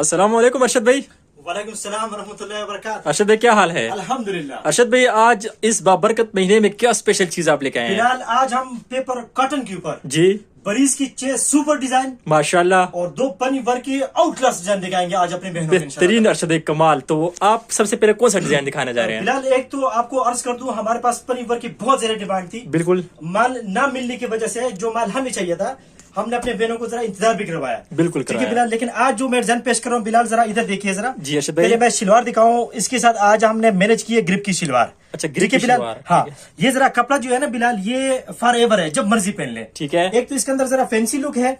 अस्सलाम वालेकुम अरशद भाई। वालेकुम सलाम वरहमतुल्लाहि वबरकातुहू। अरशद भाई क्या हाल है? अल्हम्दुलिल्लाह। अरशद भाई आज इस बाबरकत महीने में क्या स्पेशल चीज आप लेके आए हैं? फिलहाल आज हम पेपर कॉटन के ऊपर जी बरीज की सुपर डिजाइन माशाल्लाह और 2 पनी वर्क की आउटक्लास डिजाइन दिखाएंगे आज अपने बहनों को बेहतरीन इंशाल्लाह। अरशद भाई कमाल। तो आप सबसे पहले कौन सा डिजाइन दिखाने जा रहे हैं? फिलहाल एक तो आपको अर्ज कर दूं, हमारे पास पनी वर्क की बहुत ज्यादा डिमांड थी। बिल्कुल माल ना मिलने की वजह से जो माल हमें चाहिए था हमने अपने बहनों को जरा इंतजार भी करवाया। बिल्कुल ठीक है करवाया। बिलाल, लेकिन आज जो मैं डिजाइन पेश कर रहा हूँ बिलाल जरा इधर देखिए जरा। जी अरशद भाई। पहले मैं शलवार दिखाऊं, इसके साथ आज हमने मैनेज की है ग्रिप की शलवार। अच्छा, ग्रिप ठीक है की बिलाल। शलवार, हाँ, ठीक ये जरा कपड़ा जो है ना बिलाल ये फॉर एवर है, जब मर्जी पहन ले। ठीक है। एक तो इसके अंदर जरा फैंसी लुक है,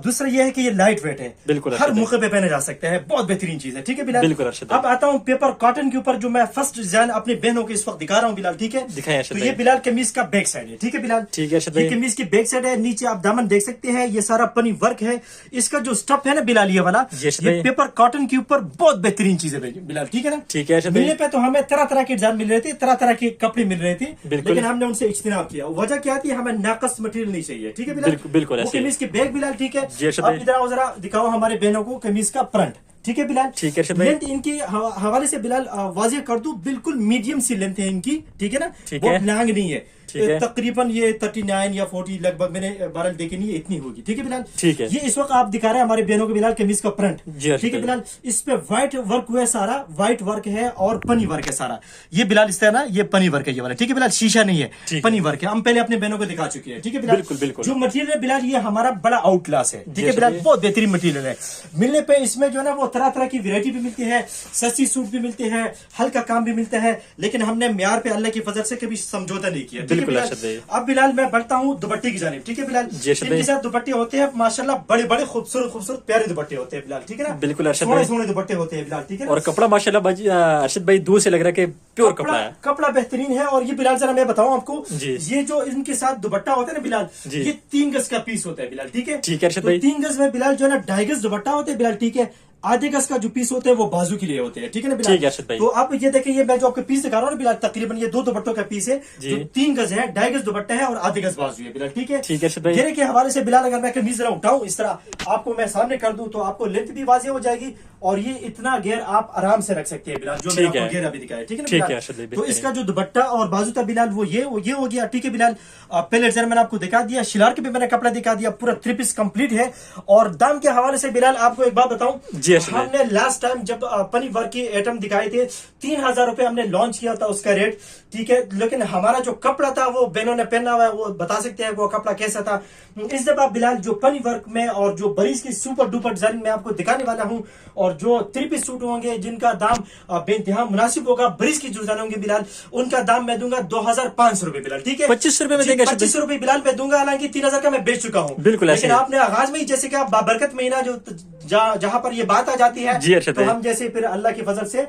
दूसरा ये है कि ये लाइट वेट है, बिल्कुल हर अर्शद मौके पे पहने जा सकते हैं, बहुत बेहतरीन चीज है। ठीक है बिलाल। बिल्कुल अर्शद भाई। अब आता हूँ पेपर कॉटन के ऊपर जो मैं फर्स्ट डिजाइन अपनी बहनों को इस वक्त दिखा रहा हूँ बिलाल। ठीक है, दिखाएं अर्शद तो भाई। ये बिलाल कमीज का बैक साइड है। ठीक है बिलाल। ठीक है अर्शद ये भाई। कमीज की बैक साइड है, नीचे आप दामन देख सकते हैं, ये सारा पनी वर्क है। इसका जो स्टफ है ना बिलाल ये वाला, जी अर्शद ये भाई। पेपर कॉटन के ऊपर बहुत बेहतरीन चीज है बिलाल। ठीक है ना। ठीक है अर्शद भाई। मिलने पे तो हमें तरह तरह के डिजाइन मिल रहे थे, तरह तरह के कपड़े मिल रहे थे, बिल्कुल। लेकिन हमने उनसे इज्तिनाब किया। वजह क्या थी, हमें नाकस मटेरियल नहीं चाहिए। ठीक है बिलाल। बिल्कुल वो ऐसे ही। कमीज की बैग बिलाल। ठीक है। जी अर्शद अब भाई। इधर आओ जरा दिखाओ हमारे बहनों को कमीज का फ्रंट। ठीक है बिलाल। ठीक है अर्शद भाई। लेंथ इनकी हवाले से बिलाल वाजिह कर दूं, बिल्कुल मीडियम सी लेंथ है इनकी। ठीक है ना। ठीक बहुत है। लॉन्ग नहीं है, ठीक है। तकरीबन ये 39 या 40 लगभग मैंने बारह देखी नहीं है, इतनी होगी। ठीक है बिलाल। ठीक है। ये इस वक्त आप दिखा रहे हैं हमारे बहनों को बिलाल कमीज का फ्रंट। जी अर्शद ठीक है भाई। बिलाल। इस पे व्हाइट वर्क हुआ है, सारा व्हाइट वर्क है और पनी वर्क है सारा। ये बिलाल इस तरह ना, ये पनी वर्क है ये वाला। ठीक है बिलाल, शीशा नहीं है, ठीक पनी वर्क है। हम पहले अपने बहनों को दिखा चुके हैं। ठीक है बिलाल। बिल्कुल, बिल्कुल। जो मटेरियल है बिलाल ये हमारा बड़ा आउट क्लास है। ठीक है अर्शद बिलाल, भाई। बहुत बेहतरीन मटेरियल है। मिलने पे इसमें जो है ना वो तरह तरह की वैरायटी भी मिलती है, सस्ती सूट भी मिलते हैं, हल्का काम भी मिलता है, लेकिन हमने म्यार पे अल्लाह की फजल से कभी समझौता नहीं किया। ठीक है बिल्कुल बिलाल। अर्शद भाई। अब बिलाल मैं बढ़ता हूँ दुपट्टे की जानिब। ठीक है बिलाल। जी अर्शद इनके भाई। साथ दुपट्टे होते हैं माशाल्लाह, बड़े बड़े खूबसूरत खूबसूरत प्यारे दुपट्टे होते हैं बिलाल। ठीक है ना। बिल्कुल अर्शद सोने भाई। सोने दुपट्टे होते हैं बिलाल। ठीक है ना। और कपड़ा माशाल्लाह अरशद भाई दूर से लग रहा है कि प्योर कपड़ा है। कपड़ा बेहतरीन है। और ये बिलाल जरा मैं बताऊं आपको, जी। ये जो इनके साथ दुपट्टा होता है ना बिलाल, जी। ये 3 गज का पीस होता है बिलाल। ठीक है। ठीक है अर्शद तो भाई। 3 गज में बिलाल जो है ना 2.5 गज दुपट्टा होता है बिलाल। ठीक है। आधे गज का जो पीस होते हैं वो बाजू के लिए होते हैं। ठीक है ना बिलाल। ठीक है अर्शद भाई। तो आप ये देखें, ये मैं जो आपको पीस दिखा रहा हूँ बिलाल, तकरीबन ये 2 दुपट्टों का पीस है, जी। जो 3 गज है, 2.5 गज दुपट्टा है और आधे गज बाजू है बिलाल। ठीक है। ठीक है अर्शद भाई। घेरे के हवाले से बिलाल अगर मैं कमीज जरा उठाऊं इस तरह आपको मैं सामने कर दूं तो आपको लेंथ भी वाज़ेह हो जाएगी, और ये इतना घेर आप आराम से रख सकते हैं बिलाल, जो मैंने ठीक है। आपको घेर अभी दिखाया। ठीक है ना ठीक है बिलाल? अर्शद भाई, तो बेहतरीन। इसका जो दुपट्टा और बाजू था बिलाल वो ये हो गया। ठीक है बिलाल। पहले डिजाइन मैंने आपको दिखा दिया, शिलार के भी मैंने कपड़ा दिखा दिया, पूरा 3 पीस कंप्लीट है। और दाम के हवाले से बिलाल आपको एक बात बताऊं, जी अर्शद भाई। हमने लास्ट टाइम जब पनी वर्क के आइटम दिखाए थे 3000 रुपए हमने लॉन्च किया था उसका रेट। ठीक है। लेकिन हमारा जो कपड़ा था वो बहनों ने पहना हुआ है, वो बता सकते हैं वो कपड़ा कैसा था। इस दफा बिलाल जो पनी वर्क में और जो बरीज की सुपर डुपर डिजाइन में आपको दिखाने वाला हूं, और जो 3 पीस सूट होंगे जिनका दाम बेइंतहा मुनासिब होगा, बरीज की जो डिजाइन होंगे बिलाल उनका दाम मैं दूंगा 2500 रुपए बिलाल। ठीक है। 25 रुपए में देंगे अर्शद भाई? 25 रुपए बिलाल पे दूंगा, हालांकि 3000 का मैं बेच चुका हूँ। बिल्कुल ऐसे लेकिन ही। आपने आगाज में ही जैसे कि बाबरकत महीना जो जहां पर ये बात आ जाती है, जी अर्शद तो भाई। हम जैसे फिर अल्लाह की फजल से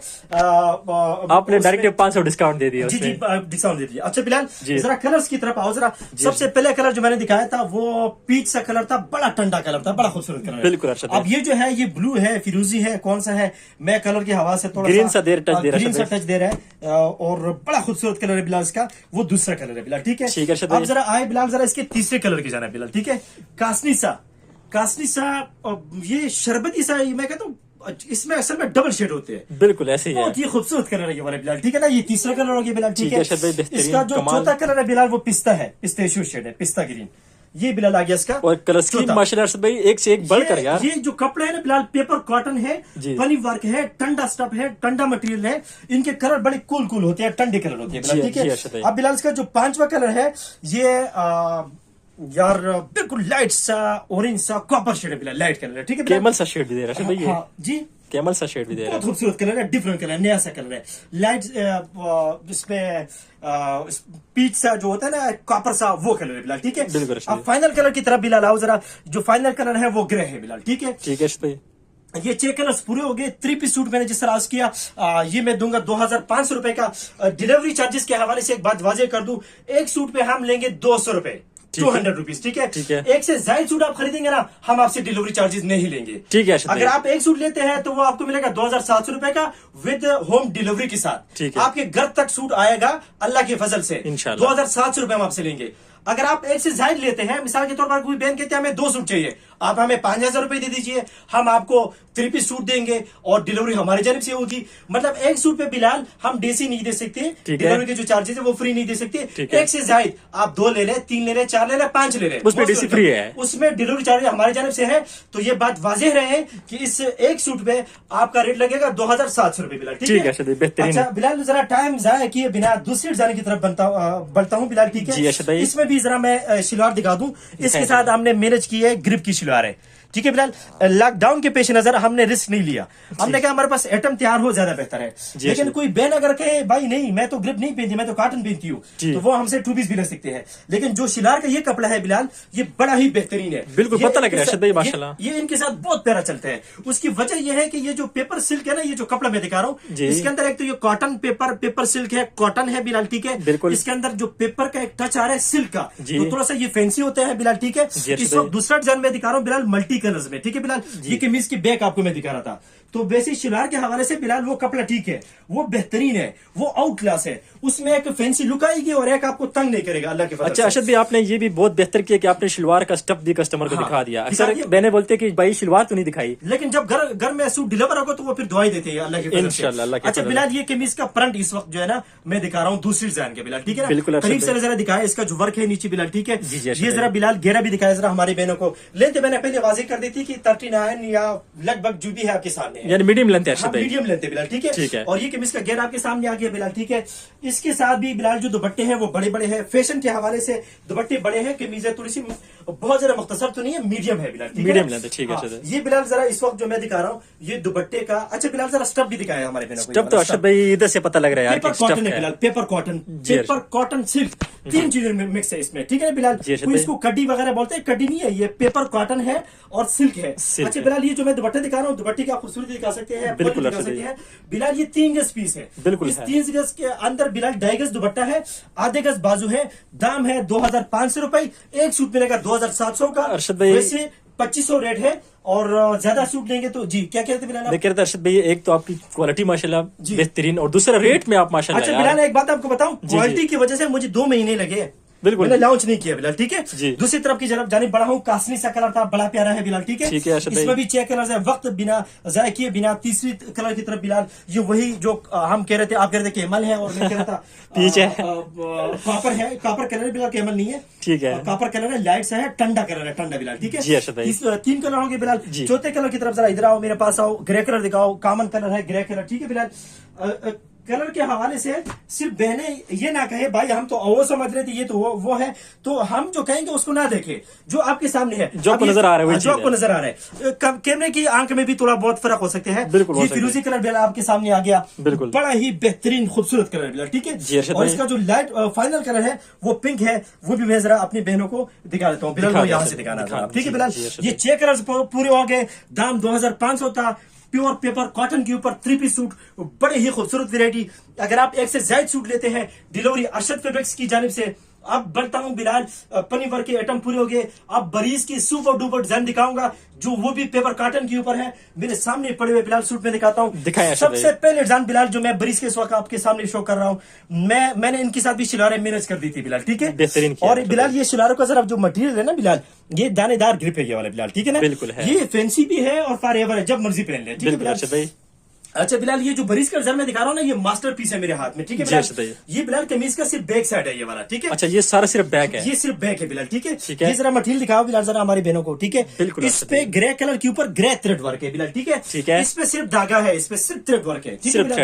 आपने डायरेक्ट 500 डिस्काउंट दे दिया जी जी उसमें। डिस्काउंट दे दिया। अच्छा बिलाल जी। जरा कलर्स की तरफ आओ जरा। सबसे पहले कलर जो मैंने दिखाया था वो पीच सा कलर था, बड़ा ठंडा कलर था, बड़ा खूबसूरत कलर है। बिल्कुल अर्शद भाई। अब ये जो है ये ब्लू है, फिरोजी है, कौन सा है, मैं कलर के हवा से थोड़ा ग्रीन सा टच दे रहा है ग्रीन सा अर्शद भाई। टच दे रहा है, और बड़ा खूबसूरत कलर है बिलाल इसका, वो दूसरा कलर है बिलाल। ठीक है। ठीक है अर्शद अब भाई। जरा आए बिलाल जरा इसके तीसरे कलर की जाना है बिलाल। ठीक है। कासनी सा ये शरबती सा, मैं कहता हूँ इसमें असल में डबल शेड होते हैं, बिल्कुल ऐसे ही है। बहुत ही खूबसूरत कलर है ये वाला बिलाल। ठीक है ना। ये तीसरा कलर हो गया बिलाल। ठीक ठीक है। है अर्शद भाई, बेहतरीन, इसका जो कमाल। चौथा कलर है बिलाल वो पिस्ता है, पिस्ताशियो शेड है, पिस्ता ग्रीन। ये बिलाल आ गया इसका। और कलर स्कीम चौथा। माशाल्लाह अर्शद भाई एक से एक बढ़कर यार। ये जो कपड़ा है ना बिलाल पेपर कॉटन है, जी। पनी वर्क है, ठंडा स्टफ है, ठंडा मटेरियल है, इनके कलर बड़े कूल होते हैं, ठंडे कलर होते हैं बिलाल। जी, ठीक जी, है। अर्शद भाई। अब बिलाल इसका जो 5वां कलर है ये यार बिल्कुल लाइट सा ऑरेंज सा कॉपर शेड है बिलाल, लाइट कलर है। ठीक है बिलाल? कैमल सा शेड भी दे रहा है अर्शद भाई ये। हाँ, जी कैमल सा शेड भी दे रहा बहुत है। खूबसूरत कलर है, डिफरेंट कलर है, नया सा कलर है, लाइट इसमें पीच सा जो होता है ना कॉपर सा, वो कलर है बिलाल। ठीक है। बिल्कुल अर्शद अब फाइनल कलर की तरफ बिलाल आओ जरा। जो फाइनल कलर है वो ग्रे है बिलाल। ठीक है। ठीक है अर्शद भाई। ये 6 कलर्स पूरे हो गए। 3 पीस सूट मैंने जिस तरह आज किया, ये मैं दूंगा 2500 रुपए का। डिलीवरी चार्जेस के हवाले से एक बात वाजे कर दूं, एक सूट पे हम लेंगे 200 रुपए, 200 रुपीज। ठीक है। ठीक है। एक से ज्यादा सूट आप खरीदेंगे ना, हम आपसे डिलीवरी चार्जेस नहीं लेंगे। ठीक है अर्शद अगर भाई। आप एक सूट लेते हैं तो वो आपको मिलेगा 2700 रुपए का विद होम डिलीवरी के साथ। ठीक है। आपके घर तक सूट आएगा अल्लाह के फजल से। इंशाल्लाह। 2700 रुपए हम आपसे लेंगे। अगर आप एक से ज्यादा लेते हैं, मिसाल के तौर पर कोई बहन कहते हैं हमें 2 सूट चाहिए, आप हमें 5,000 रुपए दे दीजिए, हम आपको 3 पीस सूट देंगे और डिलीवरी हमारी जानब से होगी। मतलब एक सूट पे बिलाल हम डेसी नहीं दे सकते, डिलीवरी के जो चार्जेस है वो फ्री नहीं दे सकते। एक से ज्यादा आप 2 ले लें, 3 ले लें, 4 ले लें, 5 ले लें, उसमें डेसी फ्री है, उसमें डिलीवरी चार्ज हमारी जानब से है। तो ये बात वाजह रहे कि इस एक सूट पे आपका रेट लगेगा 2,700 रुपए बिलाल। ठीक है, बेहतरीन। अच्छा बिलाल जरा टाइम जाया किए बिना दूसरी जाने की तरफ बढ़ता हूँ बिलाल। ठीक है, इसमें भी जरा मैं शलवार दिखा दूं। इसके साथ हमने मैनेज की है, ग्रिप की शलवार है। ठीक है बिलाल, लॉकडाउन के पेश नजर हमने रिस्क नहीं लिया, हमने कहा हमारे पास आइटम तैयार हो ज्यादा बेहतर है। लेकिन कोई बहन अगर कहे भाई नहीं मैं तो ग्रिप नहीं पहनती, मैं तो कॉटन पहनती हूँ, तो वो हमसे 2 पीस भी ले सकते हैं। लेकिन जो शिलार का ये कपड़ा है बिलाल, ये बड़ा ही बेहतरीन है, बिल्कुल पता लग रहा है माशाल्लाह। ये इनके साथ बहुत प्यारा चलता है। उसकी वजह यह है कि ये जो पेपर सिल्क है ना, ये जो कपड़ा मैं दिखा रहा हूँ, इसके अंदर एक तो ये कॉटन पेपर सिल्क है, कॉटन है बिलाल। ठीक है, इसके अंदर जो पेपर का एक टच आ रहा है सिल्क का, तो थोड़ा सा ये फैंसी होता है बिलाल। ठीक है, इस वक्त दूसरा डिजाइन में दिखा रहा हूँ बिलाल, मल्टी कलर्स में। ठीक है बिलाल, ये कमीज की बैक आपको मैं दिखा रहा था। तो वैसे शिलार के हवाले से बिलाल वो कपड़ा ठीक है, वो बेहतरीन है, वो आउट क्लास है, उसमें एक फैंसी लुक आएगी और एक आपको तंग नहीं करेगा अल्लाह के फजल से। अच्छा अरशद भाई, आपने ये भी बहुत बेहतर किया कि आपने शलवार का स्टफ भी कस्टमर को दिखा दिया। अक्सर बहने बोलते कि भाई शलवार तो नहीं दिखाई, लेकिन जब घर में सूट डिलीवर होगा तो वो फिर दुआई देते हैं अल्लाह के फजल से। इंशाल्लाह। अच्छा बिलाल, ये कमीज का फ्रंट इस वक्त जो है ना मैं दिखा रहा हूँ दूसरी डिजाइन के बिलाल। ठीक है, बिल्कुल करीब से जरा दिखाया, इसका जो वर्क है नीचे बिलाल। ठीक है, ये जरा बिलाल घेरा भी दिखाया जरा हमारी बहनों को। लेंथ मैंने पहले वाज़ेह कर दी थी कि 39 या लगभग जो भी है आपके सामने, यानी मीडियम लेंथ है, मीडियम लेंथ है बिलाल। ठीक है, और ये कमीज का घेरा आपके सामने आ गया बिलाल। ठीक है, इसके साथ भी बिलाल जो दुपट्टे हैं वो बड़े बड़े हैं, फैशन के हवाले से दुपट्टे बड़े हैं, कमीज थोड़ी सी बहुत ज्यादा मुख्तसर तो नहीं है, मीडियम है बिलाल। Medium length. ठीक है, ये बिलाल जरा इस वक्त जो मैं दिखा रहा हूँ ये दुपट्टे का। अच्छा बिलाल जरा स्टफ भी दिखाया हमारे बहनों को। स्टफ तो अरशद भाई इधर से पता लग रहा है, पेपर कॉटन है बिलाल, पेपर कॉटन सिल्क, 3 चीजें मिक्स है इसमें। ठीक है बिलाल, कोई इसको कड्डी वगैरह बोलते हैं, कड्डी नहीं है, ये पेपर कॉटन है और सिल्क है। अच्छा बिलाल, ये जो मैं दुपट्टे दिखा रहा हूँ, दुपट्टे की आप खूबसूरती दिखा सकते हैं, बिल्कुल बिलाल। ये 3 गज पीस है, बिल्कुल इस 3 गज के अंदर बिलाल 2.5 गज दुपट्टा है, आधे गज बाजू है, दाम है 2,500 रुपए, एक सूट मिलेगा 2,700 का। वैसे 2,500 रेट है, और ज्यादा सूट लेंगे तो जी क्या कहते बिलाल? मैं कह रहा था अरशद भाई, एक तो आपकी क्वालिटी माशाल्लाह बेहतरीन, और दूसरा रेट में आप माशाल्लाह। अच्छा बिलाल, एक बात आपको बताऊं, क्वालिटी की वजह से मुझे 2 महीने लगे, बिल्कुल मैंने लॉन्च नहीं किया बिलाल। ठीक है, दूसरी तरफ की जानिब बढ़ा हूँ, कासनी सा कलर था, बड़ा प्यारा है बिलाल। ठीक है, इसमें भी 6 कलर है, वक्त बिना जाया किए बिना तीसरी कलर की तरफ बिलाल, ये वही जो हम कह रहे थे, आप कह रहे थे केमल है और मैं कह रहा था पीछे कॉपर है, कॉपर कलर बिलाल, केमल नहीं है। ठीक है, कॉपर कलर है, लाइट सा है, ठंडा कलर है, ठंडा बिलाल। ठीक है, 3 कलर होंगे बिलाल। चौथे कलर की तरफ जरा इधर आओ, मेरे पास आओ, ग्रे कलर दिखाओ, कॉमन कलर है ग्रे कलर। ठीक है बिलाल, कलर के हवाले से सिर्फ बहने ये ना कहे भाई हम तो वो समझ रहे थे ये तो वो है, तो हम जो कहेंगे उसको ना देखे, जो आपके सामने है, जो आपको नजर आ रहा है, जो आपको नजर आ रहा है। कैमरे की आंख में भी थोड़ा बहुत फर्क हो सकते हैं। ये फिरोजी कलर बिलाल आपके सामने आ गया, बिल्कुल बड़ा ही बेहतरीन खूबसूरत कलर बिलाल। ठीक है, और इसका जो लाइट फाइनल कलर है वो पिंक है, वो भी मैं जरा अपनी बहनों को दिखा देता हूँ बिलाल, यहाँ से दिखाना। ठीक है बिलाल, ये 6 कलर पूरे हो गए, दाम 2,500 था, प्योर पेपर कॉटन के ऊपर 3 पीस सूट, बड़े ही खूबसूरत वैरायटी। अगर आप एक से ज्यादा सूट लेते हैं, डिलीवरी अरशद फैब्रिक्स की जानिब से। अब बढ़ता हूं बिलाल, पनी वर्क के आइटम पूरे हो गए, अब बरीज की सुपर डुपर डिजाइन दिखाऊंगा, जो वो भी पेपर कॉटन के ऊपर है, मेरे सामने पड़े हुए बिलाल सूट में दिखाता हूँ। सबसे पहले डिजाइन बिलाल जो मैं बरीज के इस वक्त आपके सामने शो कर रहा हूँ, मैंने इनके साथ भी शिलारे मैनेज कर दी थी बिलाल। ठीक है, और बिलाल ये शिलारों का जरा जो मटेरियल है ना बिलाल, ये दानेदार ग्रिप है ये वाला बिलाल। ठीक है ना, बिल्कुल है, ये फैंसी भी है और फॉरएवर है, जब मर्जी पहन ले। ठीक है बिलाल। अच्छा बिलाल, ये जो बरीज का डिजाइन मैं दिखा रहा हूँ ना, ये मास्टरपीस है मेरे हाथ में। ठीक है बिलाल, ये बिलाल कमीज का सिर्फ बैक साइड है ये वाला। ठीक है, अच्छा ये सारा सिर्फ बैक है, ये सिर्फ बैक है बिलाल। ठीक है, ये जरा मटेरियल दिखाओ बिलाल जरा हमारी बहनों को। ठीक है, इस पे ग्रे कलर के ऊपर ग्रे थ्रेड वर्क है बिलाल। ठीक है, इस पे सिर्फ धागा है, इस पे सिर्फ थ्रेड वर्क है। सिर्फ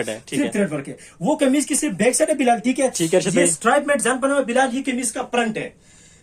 थ्रेड वर्क है, वो कमीज की सिर्फ बैक साइड है बिलाल। ठीक है, ये स्ट्राइप में डिजाइन बना हुआ बिलाल, ये कमीज का फ्रंट है,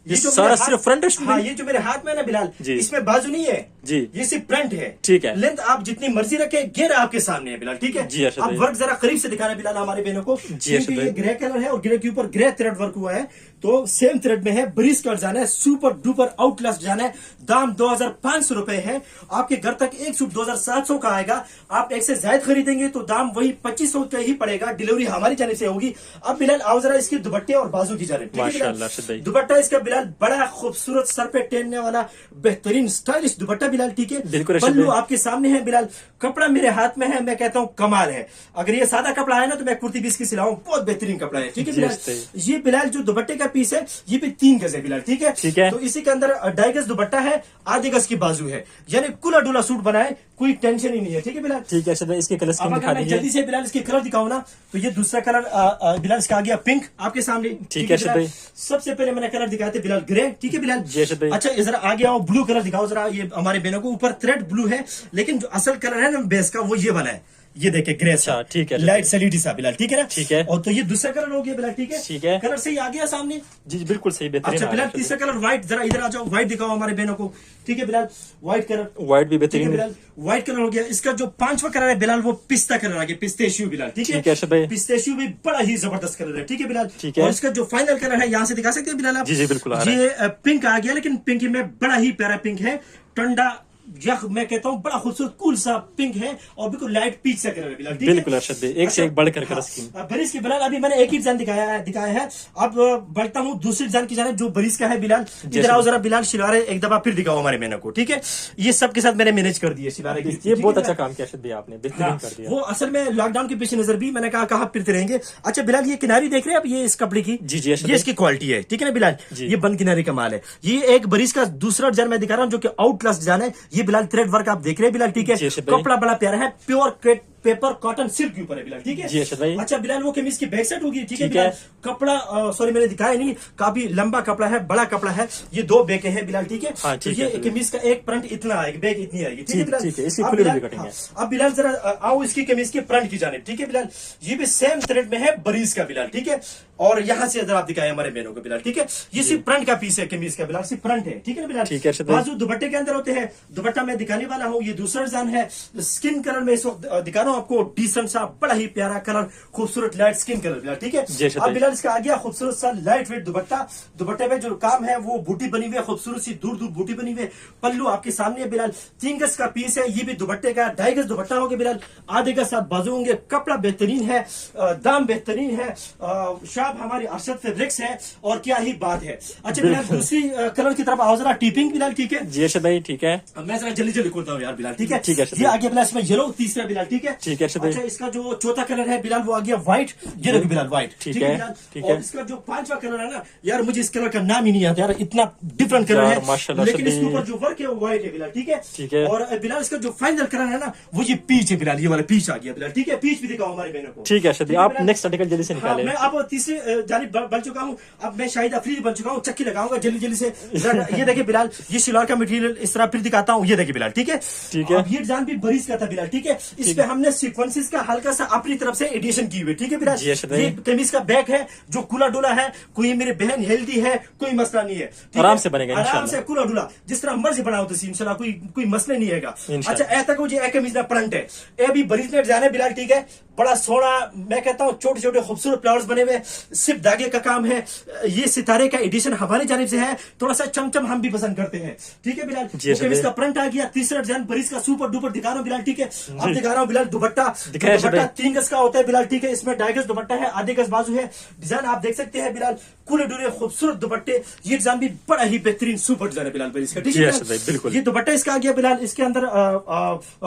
ये सारा सिर्फ फ्रंट है। हाँ, ये जो मेरे हाथ में है ना बिलाल, इसमें बाजू नहीं है जी, ये सिर्फ फ्रंट है। ठीक है, लेंथ आप जितनी मर्जी रखे, घेरा आपके सामने है बिलाल। ठीक है जी, अब वर्क जरा करीब से दिखाना बिलाल हमारे बहनों को। ये ग्रे कलर है और ग्रे के ऊपर ग्रे थ्रेड वर्क हुआ है, तो सेम थ्रेड में है, ब्रीज का डिजाइन है, super duper out class design है। दाम 2,500 रुपए है, आपके घर तक एक सूट 2,700 का आएगा। आप एक से ज्यादा खरीदेंगे तो दाम वही 2,500 का ही पड़ेगा, डिलीवरी हमारी जानिब से होगी। अब बिलाल आओ जरा इसके दुपट्टे और बाजू की जानिब। दुपट्टा इसका बिलाल बड़ा खूबसूरत, सर पे टेनने वाला बेहतरीन स्टाइलिश दुपट्टा बिलाल, ठीक है। बिल्कुल अर्शद पल्लू भाई। आपके सामने है बिलाल, कपड़ा मेरे हाथ में है, मैं कहता हूँ कमाल है। अगर ये सादा कपड़ा है ना तो मैं कुर्ती भी इसकी सिलाऊं, बहुत बेहतरीन कपड़ा है, ठीक है बिलाल। ये बिलाल जो दुपट्टे का पीस है ये भी 3 गज है बिलाल, ठीक है। ठीक है। तो इसी के अंदर 2.5 गज दुपट्टा है, आधे गज की बाजू है, यानी कुला डुला सूट बनाए, कोई टेंशन ही नहीं है, ठीक है बिलाल। ठीक है अर्शद भाई, इसके कलर अब स्कीम अगर दिखा मैं दीजिए। जल्दी से बिलाल इसके कलर दिखाऊं ना तो ये दूसरा कलर बिलाल इसका आ गया पिंक आपके सामने, ठीक है अर्शद बिलाल। भाई। सबसे पहले मैंने कलर दिखाया था बिलाल ग्रे, ठीक है बिलाल। जी अर्शद भाई। अच्छा जरा आगे आओ, ब्लू कलर दिखाओ जरा। ये हमारे बहनों को ऊपर थ्रेड ब्लू है, लेकिन जो असल कलर है ना बेस का वो ये वाला है, ये देखे ग्रे सा, अच्छा, ठीक है, लाइट सलीटी सा बिलाल, ठीक है ना। ठीक है। और तो ये दूसरा कलर हो गया बिलाल, ठीक है। ठीक है। कलर सही आ गया सामने। जी बिल्कुल सही, बेहतरीन। अच्छा बिलाल तीसरा कलर व्हाइट, जरा इधर आ जाओ, व्हाइट दिखाओ हमारे बहनों को, ठीक है बिलाल। व्हाइट कलर, व्हाइट भी ठीक है बेहतरीन है। बिलाल, व्हाइट कलर हो गया। इसका जो 5वां कलर है बिलाल वो पिस्ता कलर आ गया, पिस्तेशियो बिलाल, ठीक ठीक है अर्शद भाई। पिस्तेशियो भी बड़ा ही जबरदस्त कलर है, ठीक है बिलाल। ठीक है। और इसका जो फाइनल कलर है यहाँ से दिखा सकते हैं बिलाल आप। जी जी बिल्कुल आ रहा है। ये पिंक आ गया, लेकिन पिंक में बड़ा ही प्यारा पिंक है, ठंडा यह मैं कहता हूँ बड़ा खूबसूरत कूल सा पिंक है, और बिल्कुल लाइट पीच सा कलर है बिलाल, ठीक है। बिल्कुल अर्शद भाई, एक से एक बढ़कर कलर स्कीम। बरीस की बिलाल अभी मैंने एक ही डिजाइन दिखाया है। अब बढ़ता हूँ दूसरी डिजाइन की जाने जो बरीस का है बिलाल। इधर आओ जरा बिलाल, शिलारे एक दफा फिर दिखाओ हमारे मेहनत को, ठीक है। ये सबके साथ मैंने मैनेज कर दिए शिलारे की, ये बहुत अच्छा काम किया अर्शद भाई आपने, बेहतरीन कर दिया। वो असल में लॉकडाउन के पीछे नजर भी मैंने कहा फिरते रहेंगे। अच्छा बिलाल ये किनारी देख रहे हैं आप, ये इस कपड़े की, जी जी अर्शद ये इसकी क्वालिटी है, ठीक है ना बिलाल। जी। ये बन किनारी का माल है। ये एक बरीस का दूसरा डिजाइन मैं दिखा रहा हूँ जो कि आउट क्लास डिजाइन है। ये बिलाल थ्रेड वर्क आप देख रहे हैं बिलाल, ठीक है। जी अर्शद भाई। कपड़ा बड़ा प्यारा है, प्योर पेपर कॉटन सिल्क के ऊपर है बिलाल, ठीक है। जी अर्शद भाई। अच्छा बिलाल वो कमीज की बैक साइड होगी, ठीक है ठीक है। बिलाल। कपड़ा सॉरी मैंने दिखाया नहीं, काफी लंबा कपड़ा है, बड़ा कपड़ा है। ये 2 बैके हैं बिलाल, ठीक है। हाँ, तो ठीक ये है। कमीज का एक फ्रंट इतना आएगी, बैक इतनी आएगी, ठीक है ठीक बिलाल। ठीक है, इसकी अब खुली बिलाल, हुई कटिंग है। अब बिलाल जरा आओ इसकी कमीज के फ्रंट की जाने, ठीक है बिलाल। ये भी सेम थ्रेड में है बरीज का बिलाल, ठीक है। और यहाँ से अगर आप दिखाए हमारे बहनों को बिलाल, ठीक है। ये सिर्फ फ्रंट का पीस है कमीज का बिलाल, सिर्फ फ्रंट है, ठीक है ना बिलाल। ठीक है अर्शद भाई। बाजू दुपट्टे के अंदर होते हैं, दुपट्टा मैं दिखाने वाला हूँ। ये दूसरा डिजाइन है, स्किन कलर में इस वक्त दिखा रहा हूँ आपको, डिसेंट सा बड़ा ही प्यारा कलर, खूबसूरत लाइट स्किन कलर बिलाल, ठीक है। जी अर्शद अब भाई। बिलाल इसका आ गया खूबसूरत सा लाइट वेट दुपट्टा। दुपट्टे में जो काम है वो बूटी बनी हुई है, खूबसूरत सी दूर दूर बूटी बनी हुई है। पल्लू आपके सामने है बिलाल, 3 गज का पीस है। ये भी दुपट्टे का 2.5 गज दुपट्टा होगा बिलाल, आधे गज साथ बाजू होंगे। कपड़ा बेहतरीन है, दाम बेहतरीन है, शाप हमारी अरशद फैब्रिक्स है, और क्या ही बात है। अच्छा बिलाल दूसरी कलर की तरफ आओ जरा, टीपिंग बिलाल, ठीक है। जी अर्शद भाई ठीक है। मैं जरा जल्दी जल्दी खोलता हूँ यार बिलाल, ठीक है। ठीक है अर्शद ये भाई। आगे बिलाल इसमें येलो, तीसरा बिलाल, ठीक है। ठीक है अर्शद भाई। अच्छा इसका जो चौथा कलर है बिलाल वो आ गया व्हाइट, ये देखो बिलाल व्हाइट, ठीक है है, बिलाल। ठीक और है। इसका जो 5वां कलर है ना यार, मुझे इस कलर का नाम ही नहीं आता यार, इतना डिफरेंट कलर यार, है, माशाल्लाह लेकिन अर्शद इसके भाई। ऊपर जो वर्क है वो व्हाइट है बिलाल, ठीक है। ठीक है। और बिलाल इसका जो फाइनल कलर है ना वो ये पीच है बिलाल, ये वाला पीच आ गया बिलाल, ठीक है। पीच भी दिखाओ हमारे बहनों को, ठीक है अर्शद भाई, ठीक है आप बिलाल? नेक्स्ट आर्टिकल जल्दी से हाँ, निकालें। मैं अब तीसरे जानिब बन चुका हूँ। अब मैं शाहिद अफरीदी बन चुका हूँ, चक्की लगाऊंगा जल्दी जल्दी से। ये देखिए बिलाल, ये शिलार का मटेरियल इस तरह फिर दिखाता हूँ, ये देखिए बिलाल, ठीक है। ठीक है। अब ये डिजाइन भी बरीज का था बिलाल, ठीक है। इस पे हमने सीक्वेंसेस का हल्का सा अपनी तरफ से एडिशन की हुई, ठीक है बिलाल। जी अर्शद भाई। ये कमीज का बैक है जो कुला डुला है, कोई मेरी बहन हेल्दी है, कोई मसला नहीं है, ठीक आराम है? से बनेगा आराम इंशाल्लाह। से कुला डुला जिस तरह मर्जी बनाओ तो इंशाल्लाह कोई मसले नहीं है। इंशाल्लाह। अच्छा ऐ तक ये कमीज ना प्रिंट है, ये भी बरीज ने डिजाइन है बिलाल, ठीक है। बड़ा सोना, मैं कहता हूँ छोटे छोटे खूबसूरत फ्लावर्स बने हुए, सिर्फ धागे का काम है। ये सितारे का एडिशन हमारी जानिब से है, थोड़ा सा चमचम हम भी पसंद करते हैं, ठीक है बिलाल। जी अर्शद कमीज भाई। का प्रिंट आ गया, तीसरा डिजाइन बरीज का सुपर डुपर दिखा रहा हूँ बिलाल, ठीक है। अब दिखा रहा हूँ बिलाल दुपट्टा, दिखाया अर्शद दुपट्टा भाई। 3 गज का होता है बिलाल, ठीक है। इसमें 2.5 गज दुपट्टा है, आधे गज बाजू है। डिजाइन आप देख सकते हैं बिलाल, कुले डुले खूबसूरत दुपट्टे। ये डिजाइन भी बड़ा ही बेहतरीन सुपर डिजाइन है बिलाल बरीज का, ठीक जी है अर्शद भाई, बिल्कुल। ये दुपट्टा इसका आ गया बिलाल, इसके अंदर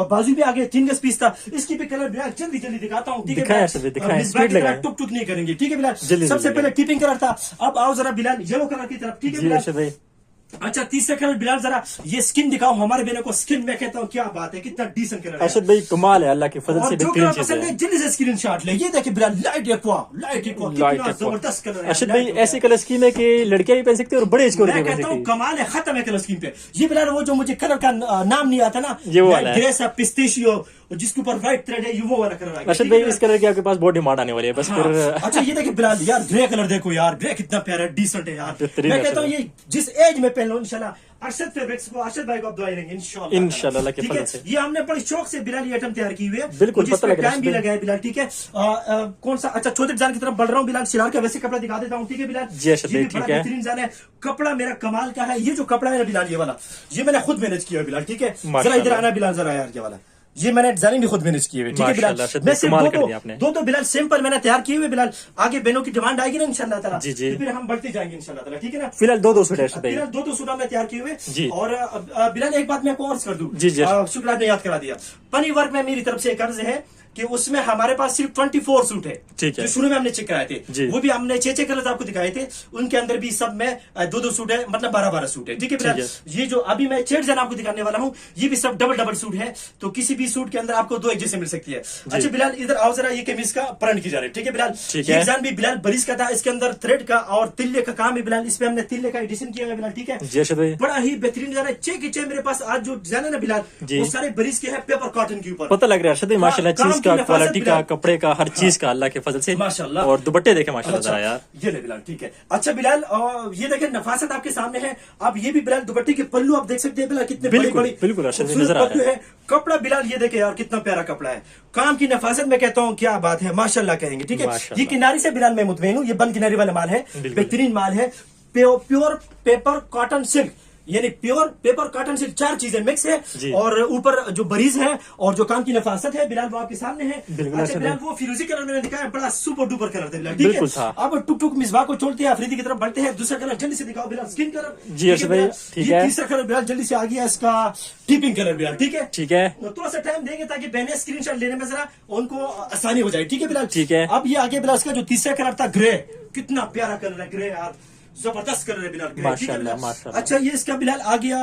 बाजू भी आ गया, 3 गज पीस था। इसकी भी कलर बिलाल जल्दी जल्दी दिखाता हूँ, ठीक है। दिखाएं अर्शद भाई, दिखाएं, मिसबाह की स्पीड तरह लगाएं। टुक टुक नहीं करेंगे, ठीक है बिलाल। जल्दी सबसे जल्दी पहले टिपिंग कलर था, अब आओ जरा बिलाल येलो कलर की तरफ, ठीक है जी बिलाल। अर्शद भाई। अच्छा तीसरा कलर बिलाल जरा ये स्किन दिखाओ हमारे बहनों को, स्किन मैं कहता हूँ क्या बात है, कितना डिसेंट कलर है। अर्शद भाई कमाल है, अल्लाह की फजल और से जो बेहतरीन कलर चीज पसंद है। है जल्दी से स्क्रीनशॉट ले। ये देखिए बिलाल लाइट एक्वा कितना जबरदस्त कलर है अर्शद भाई ऐसी कलर स्कीम है कि लड़कियां भी पहन सकती है और बड़े एज के मैं पहन कहता हूँ सकती है। कमाल है, खत्म है कलर स्कीम पे। ये बिलाल वो जो मुझे कलर का नाम नहीं आता ना, ये वो वाला है। ग्रे सा पिस्तेशियो जिसके ऊपर व्हाइट थ्रेड है, ये वो वाला कलर आ गया, अर्शद ठीक है भाई इस कलर की आपके पास बहुत डिमांड आने वाली है, बस हाँ। फिर अच्छा ये देखिए बिलाल यार ग्रे कलर देखो यार, ग्रे कितना प्यारा डिसेंट है यार। बेहतरीन मैं है कहता हूँ अर्शद ये जिस एज में पहन लो इंशाल्लाह अरशद फैब्रिक्स को, अरशद भाई को आप दुआई देंगे इंशाल्लाह इंशाल्लाह अल्लाह के ठीक है। फजल से। ये हमने बड़ी शौक से बिलाल ये आइटम तैयार की हुई है, बिल्कुल, जिस पता पे लग रहा है टाइम भी इसमें। लगा है बिलाल, ठीक है। कौन सा अच्छा छोटे डिजाइन की तरफ बढ़ रहा हूँ बिलाल, शिलार का वैसे कपड़ा दिखा देता हूँ, ठीक है बिलाल। जी अर्शद ये भाई, भी बड़ा ठीक है। बेहतरीन डिजाइन है, कपड़ा मेरा कमाल का है। ये जो कपड़ा है ना बिलाल, ये वाला ये मैंने खुद मैनेज किया है बिलाल, ठीक है। जरा माशाल्लाह। इधर आना बिलाल, जरा यार ये वाला ये मैंने डिजाइनिंग भी खुद मैनेज की हुई, ठीक है बिलाल। माशाल्लाह, अर्शद मैं भाई, सिर्फ कमाल दो कर दिया आपने। दो बिलाल सिंपल मैंने तैयार किए हुए बिलाल। आगे बहनों की डिमांड आएगी ना इंशाल्लाह ताला, जी, जी। तो फिर हम बढ़ते जाएंगे इंशाल्लाह ताला, ठीक है ना। फिलहाल दो सूट है अर्शद भाई। बिलाल दो सूट हमने तैयार किए हुए। जी। और बिलाल एक बात मैं आपको और कर दूं, जी, जी। शुक्र आपने याद करा दिया। पनी वर्क में मेरी तरफ से एक अर्ज है कि उसमें हमारे पास सिर्फ 24 सूट है, ठीक है। जो शुरू में हमने चेक कराए जी। थे, वो भी हमने 6 कलर आपको दिखाए थे। उनके अंदर भी सब में 2 सूट है, मतलब 12 सूट है, ठीक है बिलाल। ये जो अभी मैं 6 डिजाइन आपको दिखाने वाला हूँ, ये भी सब डबल सूट है, तो किसी भी सूट के अंदर आपको 2 एक जैसे मिल सकती है। अच्छा बिलाल इधर आओ जरा, ये कमीज का प्रिंट की जा रही है, ठीक है बिलाल। ठीक ये है। डिजाइन भी बिलाल बरीस का था, इसके अंदर थ्रेड का और तिल्ले का काम है बिलाल। इस पे हमने तिल्ले का एडिशन किया है बिलाल, ठीक है। जी अर्शद भाई, बड़ा ही बेहतरीन डिजाइन है। 6 के 6 मेरे पास आज जो डिजाइन है ना बिलाल, जी। वो सारे बरीस के हैं, पेपर कॉटन के ऊपर। पता लग रहा है अर्शद भाई माशाल्लाह, काम चीज की का, नफासत क्वालिटी का, बिलाल। कपड़े का, हर चीज का अल्लाह के फजल से माशाल्लाह। और दुपट्टे देखे माशाल्लाह अच्छा, जरा यार। ये ले बिलाल, ठीक है। अच्छा बिलाल, ये देखें नफासत आपके सामने है। अब ये भी बिलाल दुपट्टे के पल्लू आप देख सकते हैं बिलाल, कितने बिल्कुल, बड़े बिल्कुल, अर्शद भाई, खूबसूरत नजर आ रहा पल्लू है। कपड़ा बिलाल ये देखे यार, कितना प्यारा कपड़ा है। काम की नफासत मैं कहता हूँ क्या बात है, माशाल्लाह कहेंगे, ठीक है। माशाल्लाह। ये किनारी से बिलाल मैं मुतमईन हूँ, ये बंद किनारी वाला माल है, बिल्कुल। बेहतरीन माल है। प्योर पेपर कॉटन सिल्क, यानी प्योर पेपर कॉटन सिल्क, 4 चीजें मिक्स है। जी। और ऊपर जो बरीज है और जो काम की नफासत है बिलाल, वो आपके सामने है। बिल्कुल, अच्छा अर्शद बिलाल, भाई। वो फिरोजी कलर मैंने दिखाया, बड़ा सुपर डुपर कलर था बिलाल, ठीक है। बिल्कुल था। अब टुक टुक मिसबा को छोड़ते हैं, अफरीदी की तरफ बढ़ते हैं। दूसरा कलर जल्दी से दिखाओ बिलाल, स्किन कलर। जी अर्शद भाई, ठीक ये है। तीसरा कलर बिलाल जल्दी से आ गया, इसका टीपिंग कलर बिलाल, ठीक है। ठीक है। थोड़ा सा टाइम देंगे ताकि बहने स्क्रीनशॉट लेने में जरा उनको आसानी हो जाए, ठीक है बिलाल। ठीक है। अब ये आगे बिलाल, इसका जो तीसरा कलर था ग्रे, कितना प्यारा कलर है ग्रे यार, जबरदस्त कलर है बिलाल, ग्रे, ठीक है माशाल्लाह, बिलाल। माशाल्लाह। अच्छा ये इसका बिलाल आ गया,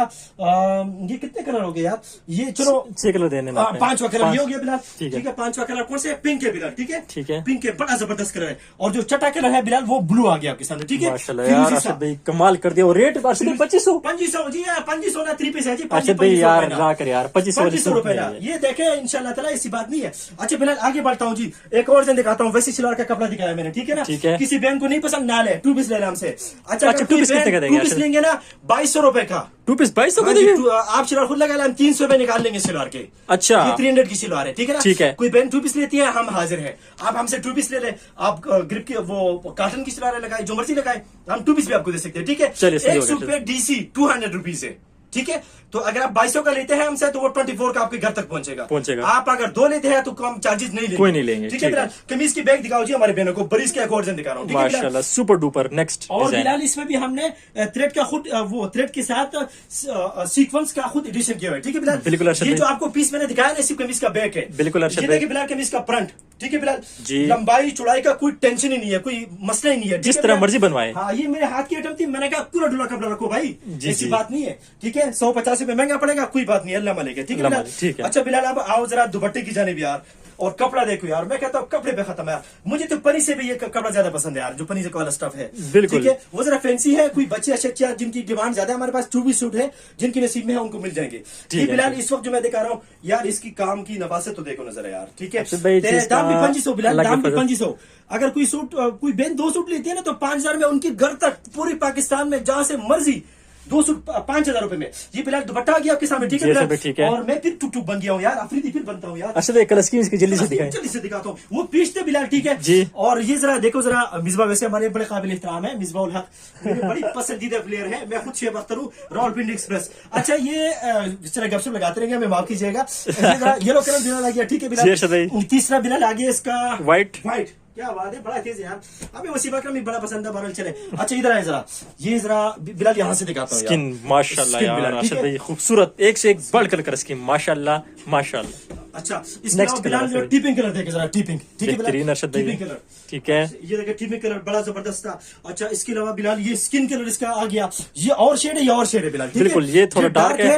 ये कितने कलर हो गए यार, ये चलो 6 कलर देने में आपने। 5वां कलर ये हो गया बिलाल, ठीक है। ठीक है। 5वां कलर कौन सा है, पिंक है बिलाल, ठीक है। ठीक है। पिंक है, बड़ा जबरदस्त कलर है। और जो छठा कलर है बिलाल, वो ब्लू आ गया आपके सामने, ठीक है। माशाल्लाह यार, फिरोजी अर्शद सा। भाई कमाल कर दिया। और रेट अर्शद भाई 2500। 2500 जी, 2500 ना 3 पीस है जी, अर्शद भाई यार ला कर यार 2500 रुपए ना, ये देखे इंशाल्लाह ताला, ऐसी बात नहीं है। अच्छा बिलाल आगे बढ़ता हूँ जी, एक और दिन दिखाता हूँ। वैसे सिलवार का कपड़ा दिखाया मैंने, ठीक है ना। ठीक है। किसी बहन को नहीं पसंद ना ले, 2 पीस ले हमसे। अच्छा 2 पीस कितने का देंगे 2 पीस लेंगे ना 2200 रुपए का। 2 पीस 2200 का हाँ जी, देंगे। आप सिलवार खुद लगा ले, हम 300 रुपए निकाल लेंगे सिलवार के। अच्छा। ये 300 की सिलवार है, ठीक है ना। ठीक है। कोई बहन 2 पीस लेती है, हम हाजिर है। आप हमसे 2 पीस ले ले, आप ग्रिप की वो कॉटन की सिलवार लगाए, जो मर्जी लगाए, हम 2 पीस भी आपको दे सकते हैं, ठीक है। चलिए, सही हो एक गया, सूट पे DC 200 रुपीज है, ठीक है। तो अगर आप 2200 का लेते हैं हमसे, तो वो 24 का आपके घर तक पहुंचेगा। आप अगर 2 लेते हैं तो कम चार्जेस नहीं लेंगे, कोई नहीं लेंगे, ठीक है बिलाल। कमीज की बैग दिखाओ जी हमारे बहनों को, बरीज के अकॉर्डिंग दिखा रहा हूँ, ठीक है बिलाल। माशाल्लाह, सुपर डुपर। नेक्स्ट और बिलाल इसमें भी हमने थ्रेड का खुद, वो थ्रेड के साथ सीक्वेंस का खुद एडिशन किया हुआ है, ठीक है बिलाल। बिल्कुल अर्शद ये भाई। जो आपको पीस मैंने दिखाया ना, इसी कमीज का बैक है। बिल्कुल अर्शद ये भाई। देखिए बिलाल, कमीज का फ्रंट, ठीक है बिलाल। जी। लंबाई चौड़ाई का कोई टेंशन ही नहीं है, कोई मसला ही नहीं है, ठीक जिस है तरह बिलाल? मर्जी बनवाए। हाँ, ये मेरे हाथ की आइटम थी, मैंने कहा पूरा डुला कपड़ा रखो भाई, जी, ऐसी जी। बात नहीं है, ठीक है। 150 रुपए महंगा पड़ेगा, कोई बात नहीं, अल्लाह मालिक है, ठीक है अल्लाह बिलाल। मालिक, ठीक है। अच्छा बिलाल, अब आओ जरा दुपट्टे की जानिब यार। और कपड़ा देखो यार, मैं कहता हूँ कपड़े पे खत्म है यार। मुझे तो पनी से भी ये कपड़ा ज्यादा पसंद है यार, जो पनी से वाला स्टफ है, बिल्कुल। ठीक है। वो जरा फैंसी है, कोई बच्चे अच्छे जिनकी डिमांड ज्यादा है, हमारे पास 2 सूट है, जिनकी नसीब में है उनको मिल जाएंगे। ठीक ये है, बिलाल ठीक। इस वक्त जो मैं दिखा रहा हूँ यार, इसकी काम की नफासत तो देखो नजर है यार, ठीक है। अर्शद भाई, तेरे चीज दाम भी का 2500 बिलाल, अलग दाम भी फजल। 2500। अगर कोई सूट, कोई बहन 2 सूट लेती है ना, तो 5000 में उनकी घर तक पूरे पाकिस्तान में जहां से मर्जी 2 सूट 5000 रुपए में। ये बिलाल दुपट्टा आ गया आपके सामने, ठीक है जी, बिलाल? सब ठीक है। और मैं फिर टुक बन गया हूँ यार, अफरीदी फिर बनता हूँ यार। अर्शद भाई कलर स्कीम इसकी जल्दी से दिखाएं। जल्दी से दिखाता हूँ, वो पीछते बिलाल, ठीक है जी। और ये जरा देखो जरा, मिसबा वैसे हमारे बड़े काबिल एहतराम है, मिसबा उल हक मेरे बड़ी पसंदीदा प्लेयर है। मैं खुद शेब अख्तर हूँ, रावलपिंडी एक्सप्रेस। अच्छा ये जिस तरह गपशप लगाते रहेंगे, हमें माफ कीजिएगा। येलो कलर बिलाल आ गया, ठीक है जी, अर्शद बिलाल। भाई। तीसरा बिलाल आ गया इसका व्हाइट। व्हाइट, क्या बात है, बड़ा तेज है यार। हमें वसीबा अकरम भी बड़ा पसंद है, बहरहाल चले। अच्छा इधर आए जरा, ये जरा बिलाल यहाँ से दिखाता हूँ यार। स्किन माशाल्लाह स्किन यार बिलाल, ठीक अर्शद है? भाई, खूबसूरत, एक से एक बढ़कर कर स्किन, माशाल्लाह माशाल्लाह। अच्छा इसके Next अलावा बिलाल कलर जो है। टिपिंग कलर देखे जरा, टिपिंग, ठीक है बेहतरीन बिलाल, अर्शद भाई। टिपिंग कलर, ठीक है। ये देखिए टिपिंग कलर बड़ा जबरदस्त था। अच्छा इसके अलावा बिलाल ये स्किन कलर इसका आ गया, ये और शेड है, ये और शेड है बिलाल, ठीक है? बिल्कुल, ये थोड़ा डार्क है।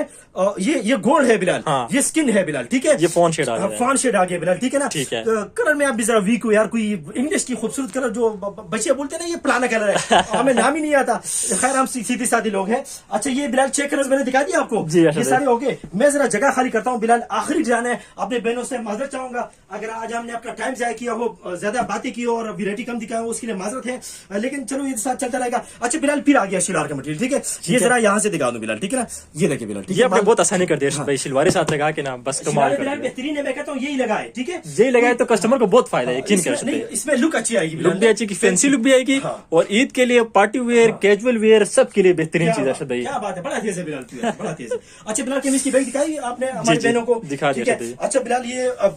ये गोल्ड है बिलाल, हाँ। ये स्किन है बिलाल, ठीक है। ये fawn shade आ गया है। फॉन शेड आ गया बिलाल, ठीक है ना। ठीक है। कलर में आप भी जरा वीक हो यार, कोई इंग्लिश की खूबसूरत कलर जो बच्चे बोलते हैं ना, ये पुराना कलर है, हमें नाम ही नहीं आता। खैर हम सीधे साधे लोग हैं। अच्छा ये बिलाल 6 कलर मैंने दिखा दिया आपको, जी, ये सारे हो गए। मैं जरा जगह खाली करता हूँ बिलाल, आखिरी डिजाइन है। अपने बहनों से माजरत चाहूंगा अगर आज हमने आपका टाइम जाया किया हो, ज्यादा बातें की और वैरायटी कम दिखाया हो, उसके लिए माजरत है, लेकिन चलो ये साथ चलता रहेगा। अच्छा बिलाल फिर आ गया शिलार का मटेरियल, ठीक है। ये जरा यहाँ से दिखा दूं बिलाल, ठीक है ना। ये देखिए बिलाल, ठीक ये है। आपने बहुत आसानी कर दिया भाई, शिलवारे साथ लगा के ना बस कमाल शिलार कर बिलाल दिया। बेहतरीन है, मैं कहता हूँ यही लगाए, ठीक है। यही लगाए तो कस्टमर को बहुत फायदा है, यकीन कर इसमें- नहीं, सकते इसमें लुक अच्छी आएगी, लुक भी अच्छी, फैंसी लुक भी आएगी। हाँ। और ईद के लिए पार्टी वेयर, कैजुअल वेयर, सब के लिए बेहतरीन चीज है अर्शद भाई। क्या बात है, बड़ा तेज है बिलाल, बड़ा तेज है। अच्छा बिलाल, कमीज की बैग दिखाई आपने हमारी जी, बहनों को? दिखा ठीक दिया है। अर्शद अच्छा बिलाल,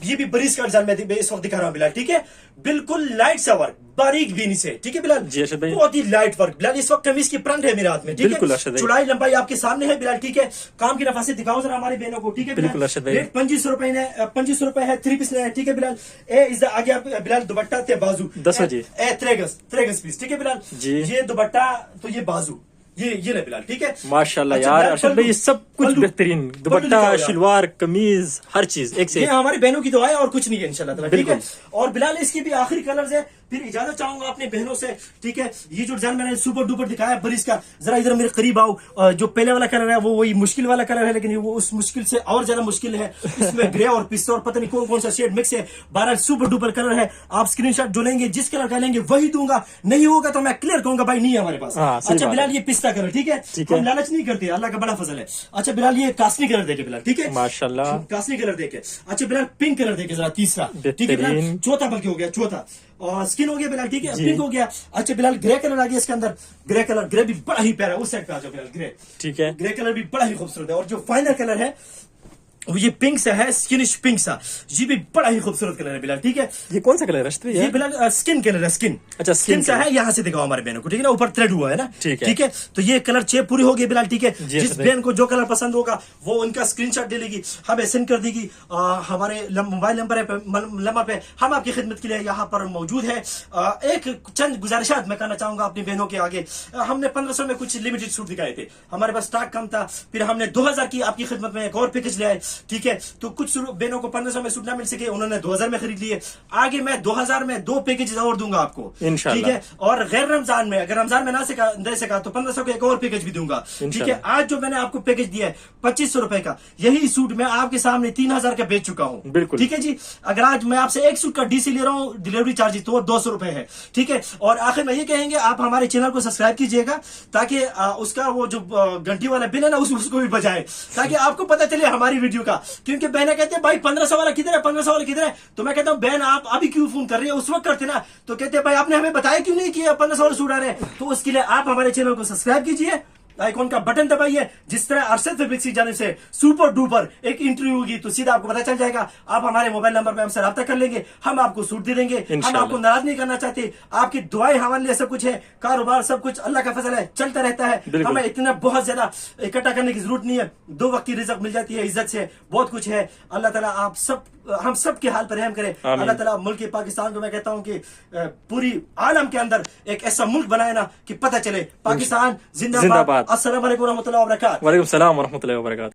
ये भी बरीज का डिजाइन में इस वक्त दिखा रहा हूँ बिलाल, ठीक है, बिल्कुल लाइट सा वर्क, बारीक बीनी से, ठीक है बिलाल, जी अर्शद भाई। बहुत ही लाइट वर्क बिलाल। इस वक्त कमीज की फ्रंट है मेरे हाथ में, ठीक बिल्कुल है, अर्शद भाई। चौड़ाई लंबाई आपके सामने है बिलाल, ठीक है। काम की नफासत दिखाओ जरा हमारी बहनों को, ठीक है बिल्कुल अर्शद भाई। रेट 2500 रुपए है, 2500 रुपए है, 3 पीस है, ठीक है बिलाल। ए इस आगे आप बिलाल दुपट्टा थे बाजू 10 बजे 3 पीस, ठीक है बिलाल जी। ये दुपट्टा तो ये बाजू, ये ले बिलाल, ठीक है। माशाल्लाह अच्छा, यार बिलाल, अर्शद भाई, ये सब कुछ पल्लू, बेहतरीन, पल्लू दुपट्टा, दिखाओ यार। शलवार, कमीज, हर चीज एक से ये एक। हमारी बहनों की दुआ है और कुछ नहीं है इंशाल्लाह ताला, ठीक है। बिल्कुल। और बिलाल इसके भी आखिरी कलर्स है, फिर इजाजत चाहूंगा अपनी बहनों से, ठीक है। ये जो डिजाइन मैंने सुपर डुपर दिखाया बरीज का, जरा इधर मेरे करीब आओ। जो पहले वाला कलर है वो वही मुश्किल वाला कलर है, लेकिन वो उस मुश्किल से और ज्यादा मुश्किल है। इसमें ग्रे और पिस्ता और पता नहीं कौन कौन सा शेड मिक्स है। 12 सुपर डुपर कलर है। आप स्क्रीनशॉट जो लेंगे, जिस कलर का लेंगे वही दूंगा, नहीं होगा तो मैं क्लियर कहूंगा भाई नहीं है हमारे पास। हाँ, सही अच्छा बात बिलाल, है। ये पिस्ता कलर, ठीक है, ठीक है। हम लालच नहीं करते, अल्लाह का बड़ा फजल है। अच्छा बिलाल, ये कास्नी कलर देखे बिलाल, ठीक है, माशाल्लाह। कास्नी कलर देखे। अच्छा बिलाल, पिंक कलर देखे जरा, तीसरा, ठीक है बिलाल, बेहतरीन। चौथा बल्कि हो गया, चौथा और स्किन हो गया बिलाल, ठीक है, जी। पिंक हो गया। अच्छा बिलाल, ग्रे कलर आ गया इसके अंदर, ग्रे कलर, ग्रे भी बड़ा ही प्यारा है। उस साइड पे आ जाओ बिलाल, ग्रे, ठीक है। ग्रे कलर भी बड़ा ही खूबसूरत है। और जो फाइनल कलर है वो ये पिंक सा है, स्किनिश पिंक सा, ये भी बड़ा ही खूबसूरत कलर है बिलाल, ठीक है। ये कौन सा कलर है अर्शद भाई? ये बिलाल स्किन कलर है, स्किन, अच्छा, स्किन skin सा कलर। है, यहाँ से दिखाओ हमारे बहनों को, ठीक है ना, ऊपर थ्रेड हुआ है ना, ठीक है। ठीक है। तो ये कलर चेप पूरी होगी बिलाल, ठीक है। जी, जिस अर्शद बहन को जो कलर पसंद होगा वो उनका स्क्रीनशॉट ले लेगी, हमें सेंड कर देगी। हमारे मोबाइल नंबर पे हम आपकी खिदमत के लिए यहाँ पर मौजूद है। एक चंद गुजारिशात मैं करना चाहूंगा अपनी बहनों के आगे। हमने 1500 में कुछ लिमिटेड सूट दिखाए थे, हमारे पास स्टॉक कम था, फिर हमने 2000 की आपकी खिदमत में एक और पैकेज ले आए, ठीक है। तो कुछ बहनों को 1500 में सूट ना मिल सके, उन्होंने 2000 में खरीद लिए। आगे मैं 2000 में 2 पैकेज और दूंगा आपको, इंशाल्लाह। ठीक है। और गैर रमजान में, अगर रमजान में ना दे सका तो 1500 का एक और पैकेज भी दूंगा, ठीक है। आज जो मैंने आपको पैकेज दिया है 2500 रुपए का, यही सूट मैं आपके सामने 3000 का बेच चुका हूं, बिल्कुल, ठीक है जी। अगर आज मैं आपसे एक सूट का डीसी ले रहा हूं, डिलीवरी चार्जेस तो 200 रुपए है, ठीक है। और आखिर में ये कहेंगे आप हमारे चैनल को सब्सक्राइब कीजिएगा, ताकि उसका वो जो घंटी वाला बिल है ना उसको भी बजाए, ताकि आपको पता चले हमारी वीडियो का। क्योंकि बहने कहते हैं भाई 1500 वाला किधर है, 1500 वाला किधर है, तो मैं कहता हूं बहन आप अभी क्यों फोन कर रही है, उस वक्त करते ना, तो कहते हैं भाई आपने हमें बताया क्यों नहीं कि 1500 वाले सूट आ रहे हैं। तो उसके लिए आप हमारे चैनल को सब्सक्राइब कीजिए, आइकॉन का बटन दबाइए। जिस तरह अरशद फैब्रिक्स की जानिब से सुपर डुपर एक इंटरव्यू होगी तो सीधा आपको पता चल जाएगा। आप हमारे मोबाइल नंबर पे हमसे रब्ता कर लेंगे, हम आपको सूट दे देंगे। हम आपको नाराज नहीं करना चाहते, आपकी दुआएं हमारे लिए सब कुछ है, कारोबार सब कुछ अल्लाह का फजल है, चलता रहता है। हमें इतना बहुत ज्यादा इकट्ठा करने की जरूरत नहीं है, 2 वक्त की रिज़्क़ मिल जाती है इज्जत से, बहुत कुछ है। अल्लाह ताला आप सब हम सब के हाल पर रहम करे। अल्लाह ताला मुल्क पाकिस्तान को मैं कहता हूँ कि पूरी आलम के अंदर एक ऐसा मुल्क बनाए ना कि पता चले पाकिस्तान जिंदाबाद। अस्सलाम वालेकुम रहमतुल्लाहि व बरकातहू। वालेकुम सलाम व रहमतुल्लाहि व बरकातहू।